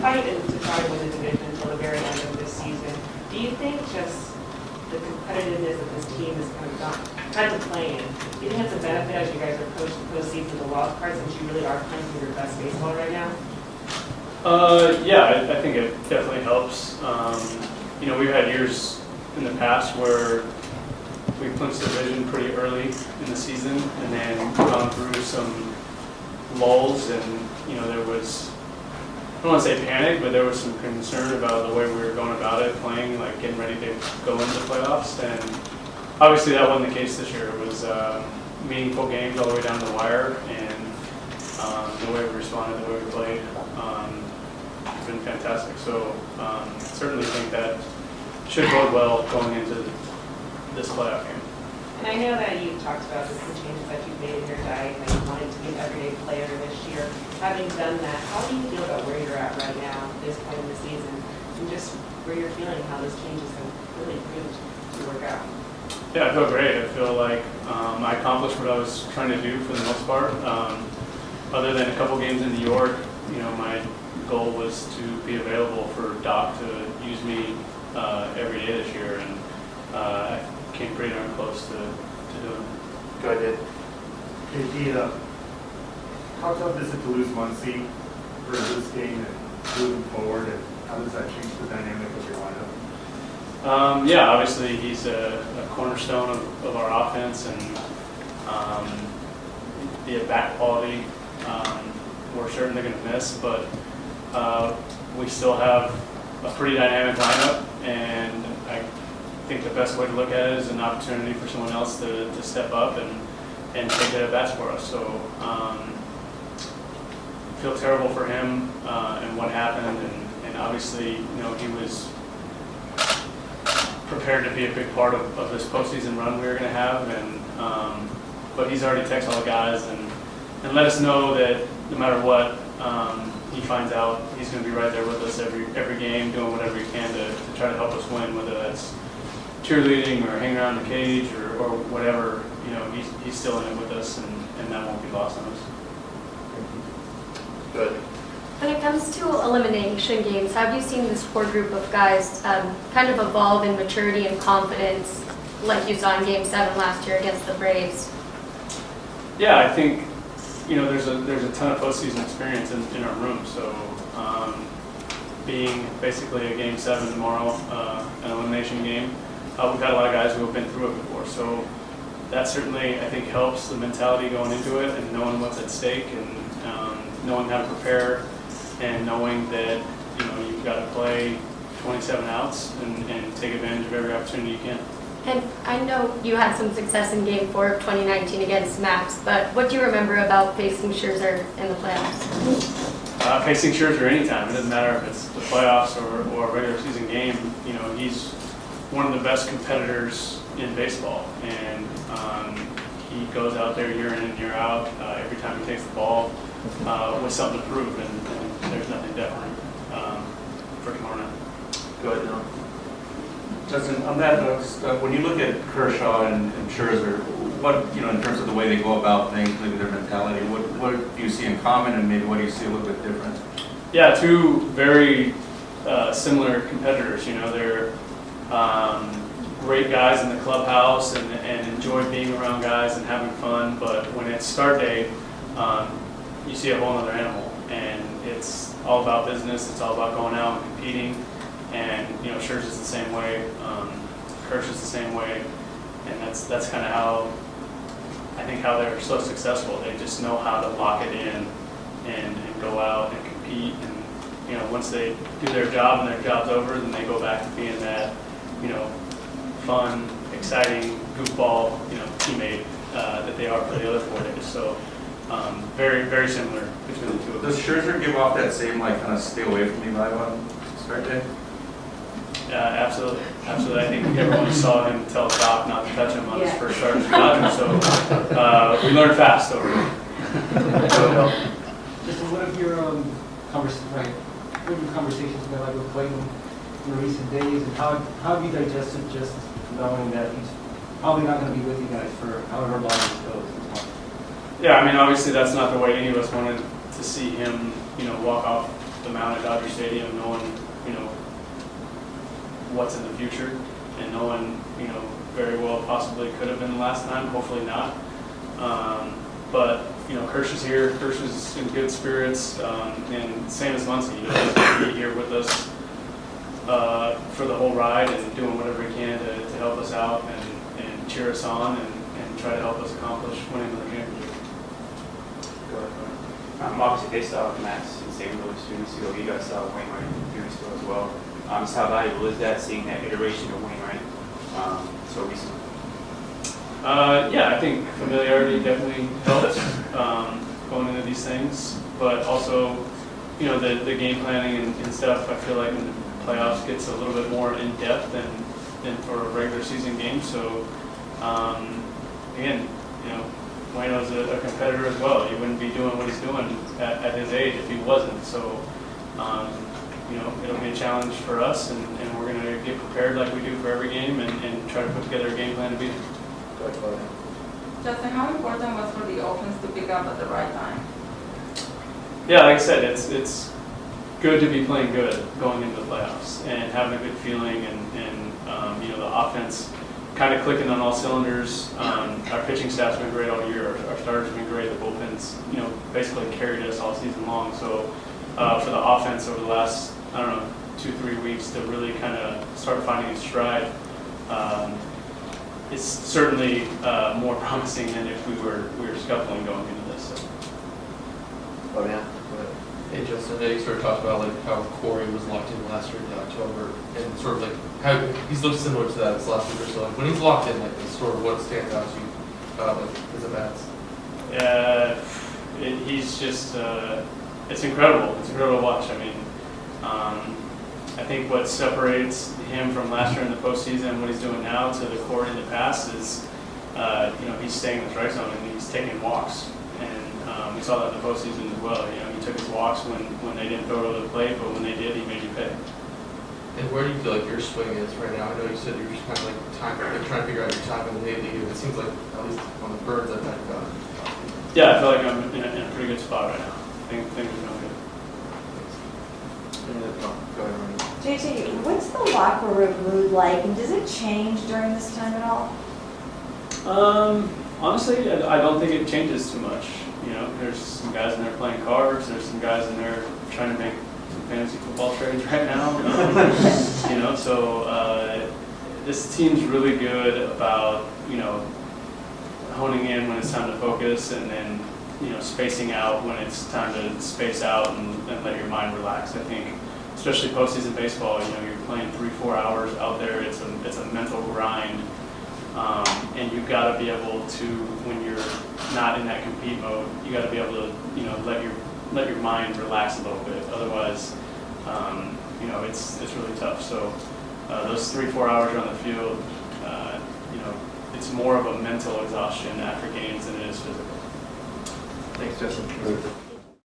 fight and to try to win the division until the very end of this season. Do you think just the competitiveness that this team has kind of playing, do you think that's a benefit as you guys are postseason, the wild card, since you really are playing for your best baseball right now? Yeah, I think it definitely helps. We've had years in the past where we clinched the division pretty early in the season and then gone through some lulls, and there was, I don't want to say panic, but there was some concern about the way we were going about it, playing, like getting ready to go into the playoffs. And obviously that wasn't the case this year. It was meaningful games all the way down to the wire, and the way we responded, the way we played, has been fantastic. So certainly think that should bode well going into this playoff game. And I know that you've talked about just the changes that you've made in your diet, and that you wanted to be an everyday player this year. Having done that, how do you feel about where you're at right now at this point in the season, and just where you're feeling, how those changes have really proved to work out? Yeah, I feel great. I feel like I accomplished what I was trying to do for the most part. Other than a couple games in New York, my goal was to be available for Doc to use me every day this year, and I came pretty darn close to doing it. Go ahead. JT, how tough is it to lose Muncy for this game and moving forward, and how does that change the dynamic of your lineup? Yeah, obviously he's a cornerstone of our offense, and the bat quality we're certainly going to miss, but we still have a pretty dynamic lineup, and I think the best way to look at it is an opportunity for someone else to step up and take that at bats for us. So feel terrible for him and what happened, and obviously he was prepared to be a big part of this postseason run we were going to have, and but he's already texted all the guys and let us know that no matter what, he finds out he's going to be right there with us every game, doing whatever he can to try to help us win, whether that's cheerleading or hanging around the cage or whatever. He's still in it with us, and that won't be lost on us. Good. When it comes to elimination games, have you seen this core group of guys kind of evolve in maturity and confidence like you saw in Game 7 last year against the Braves? Yeah, I think there's a ton of postseason experience in our room. So being basically a Game 7 tomorrow, an elimination game, we've got a lot of guys who have been through it before. So that certainly, I think, helps the mentality going into it and knowing what's at stake, and knowing how to prepare, and knowing that you've got to play 27 outs and take advantage of every opportunity you can. And I know you had some success in Game 4 of 2019 against Max, but what do you remember about facing Scherzer in the playoffs? Facing Scherzer anytime. It doesn't matter if it's the playoffs or a regular season game. He's one of the best competitors in baseball, and he goes out there year in and year out. Every time he takes the ball with something to prove, and there's nothing different for tomorrow night. Go ahead, Dylan. Justin, on that note, when you look at Kershaw and Scherzer, what, in terms of the way they go about things, maybe their mentality, what do you see in common, and maybe what do you see a little bit different? Yeah, two very similar competitors. They're great guys in the clubhouse and enjoy being around guys and having fun, but when it's start day, you see a whole other animal, and it's all about business. It's all about going out and competing. And Scherzer's the same way, Kershaw's the same way, and that's kind of how I think how they're so successful. They just know how to lock it in and go out and compete. And once they do their job and their job's over, then they go back to being that fun, exciting goofball teammate that they are for the other 4 days. So very very similar between the two of them. Does Scherzer give off that same kind of stay away from me vibe on start day? Absolutely. I think everyone saw him tell Doc not to touch him on his first start as a Dodger, so we learned fast over it. Just what have your conversations been like with Clayton in the recent days, and how have you digested just knowing that he's probably not going to be with you guys for however long this goes? Yeah, obviously that's not the way any of us wanted to see him, walk off the mound at Dodger Stadium, knowing, you know, what's in the future, and knowing, you know, very well possibly could have been the last time, hopefully not. But, you know, Kershaw's here, Kershaw's in good spirits, and same as Muncy, you know, he's going to be here with us for the whole ride and doing whatever he can to help us out and cheer us on and try to help us accomplish winning the championship. Obviously, they saw Max in St. Louis 2 weeks ago. You guys saw Wainwright a few weeks ago as well. Just how valuable is that, seeing that iteration of Wainwright so recently? Yeah, I think familiarity definitely helps going into these things, but also, you know, the game planning and stuff, I feel like in the playoffs gets a little bit more in depth than for a regular season game. So, again, you know, Wayno's a competitor as well. He wouldn't be doing what he's doing at his age if he wasn't. So, you know, it'll be a challenge for us, and we're going to get prepared like we do for every game and try to put together a game plan to beat them. Justin, how important was for the offense to pick up at the right time? Yeah, like I said, it's good to be playing good going into the playoffs and having a good feeling and you know, the offense kind of clicking on all cylinders. Our pitching staff's been great all year. Our starters have been great. The bullpen's, you know, basically carried us all season long. So for the offense over the last, I don't know, 2-3 weeks to really kind of start finding its stride, it's certainly more promising than if we were scuffling going into this. So. Oh yeah. Hey Justin, I know you sort of talked about like how Corey was locked in last year in October, and sort of like how he's looked similar to that this last week or so. Like when he's locked in, like sort of what stands out to you like his at bats? He's just it's incredible. It's incredible to watch. I mean, I think what separates him from last year in the postseason, what he's doing now to the Corey in the past is, you know, he's staying in the strike zone and he's taking walks. And we saw that in the postseason as well. You know, he took his walks when they didn't throw it over the plate, but when they did, he made you pay. And where do you feel like your swing is right now? I know you said you're just kind of like trying to figure out your timing lately. It seems like, at least on the birds I've had about. Yeah, I feel like I'm in a pretty good spot right now. Things are going good. Go ahead, Ronnie. JT, what's the locker room mood like, and does it change during this time at all? Honestly, I don't think it changes too much. You know, there's some guys in there playing cards. There's some guys in there trying to make some fantasy football trades right now. You know, so this team's really good about, you know, honing in when it's time to focus, and then, you know, spacing out when it's time to space out and let your mind relax. I think, especially postseason baseball, you know, you're playing 3-4 hours out there. It's a mental grind, and you've got to be able to, when you're not in that compete mode, you got to be able to, you know, let your mind relax a little bit. Otherwise, you know, it's really tough. So those 3-4 hours you're on the field, you know, it's more of a mental exhaustion after games than it is physical. Thanks, Justin.